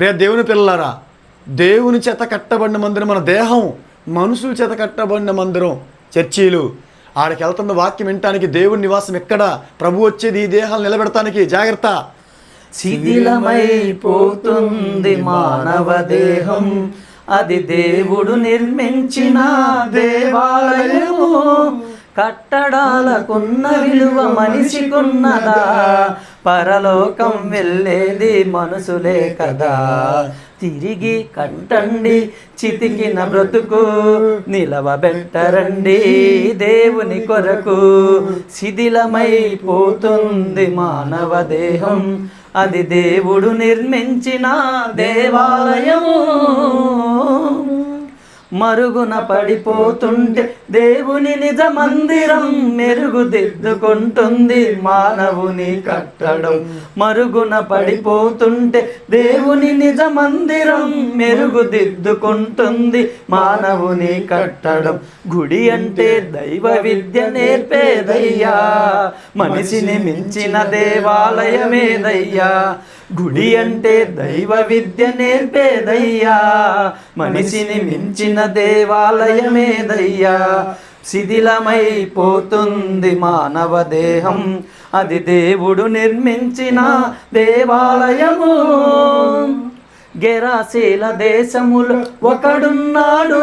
ప్రియ దేవుని పిల్లలారా, దేవుని చేత కట్టబడిన మందిరం మన దేహం, మనుషుల చేత కట్టబడిన మందిరం చర్చీలు. ఆడికి వెళ్తున్న వాక్యం వినటానికి, దేవుని నివాసం ఎక్కడ, ప్రభు వచ్చేది ఈ దేహాలు నిలబెడటానికి. జాగ్రత్త. శిథిలమైపోతుంది మానవ దేహం, అది దేవుడు నిర్మించిన దేవాలయము. కట్టడాలకున్న విలువ మనిషికున్నదా, పరలోకం వెళ్ళేది మనుషులే కదా. తిరిగి కట్టండి చితికిన బ్రతుకు, నిలవబెట్టరండి దేవుని కొరకు. శిథిలమైపోతుంది మానవ దేహం, అది దేవుడు నిర్మించిన దేవాలయము. మరుగున పడిపోతుంటే దేవుని నిజ మందిరం మెరుగుదిద్దుకుంటుంది మానవుని కట్టడం. మరుగున పడిపోతుంటే దేవుని నిజ మందిరం మెరుగుదిద్దుకుంటుంది మానవుని కట్టడం. గుడి అంటే దైవ విద్య నేర్పేదయ్యా, మనిషిని మించిన దేవాలయమేదయ్యా. గుడి అంటే దైవ విద్య నేర్పేదయ్యా, మనిషిని మించిన దేవాలయమేదయ్యా. శిథిలమైపోతుంది మానవ దేహం, అది దేవుడు నిర్మించిన దేవాలయము. గెరాసేల దేశములో ఒకడున్నాడు,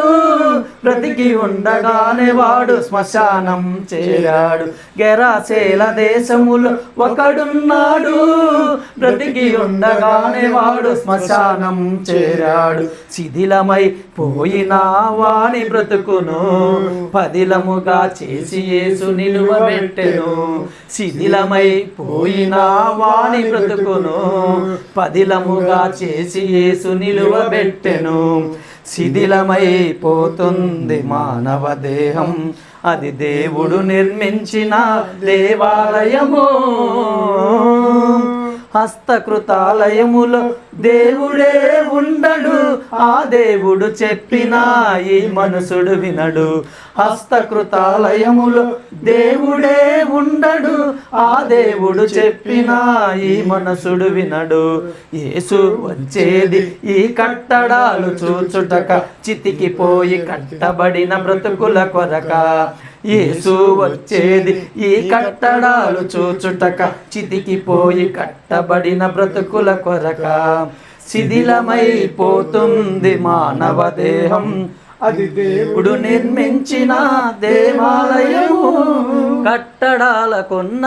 బ్రతికి ఉండగానే వాడు శ్మశానం చేరాడు. గెరాసేల దేశములో ఒకడున్నాడు, బ్రతికి ఉండగానే వాడు శ్మశానం చేరాడు. శిథిలమై పోయిన వాని బ్రతుకును పదిలముగా చేసి యేసు నిలువబెట్టెను. శిథిలమై పోయిన వాని బ్రతుకును పదిలముగా చేసి యేసు నిలువబెట్టెను. శిథిలమైపోతుంది మానవ దేహం, అది దేవుడు నిర్మించిన దేవాలయము. హస్తకృతాలయములో దేవుడే ఉండడు, ఆ దేవుడు చెప్పినా ఈ మనుషుడు వినడు. హస్తకృతాలయములో దేవుడే ఉండడు, ఆ దేవుడు చెప్పినా ఈ మనుషుడు వినడు. యేసు వచ్చేది ఈ కట్టడాలు చూచుటక, చితికిపోయి కట్టబడిన బ్రతుకుల కొరక. యేసు వచ్చేది ఈ కట్టడాలు చూచుటక, చితికిపోయి కట్టబడిన బ్రతుకుల కొరక. శిథిలమైపోతుంది మానవ దేహం, అది దేవుడు నిర్మించిన దేవాలయము. కట్టడాలకున్న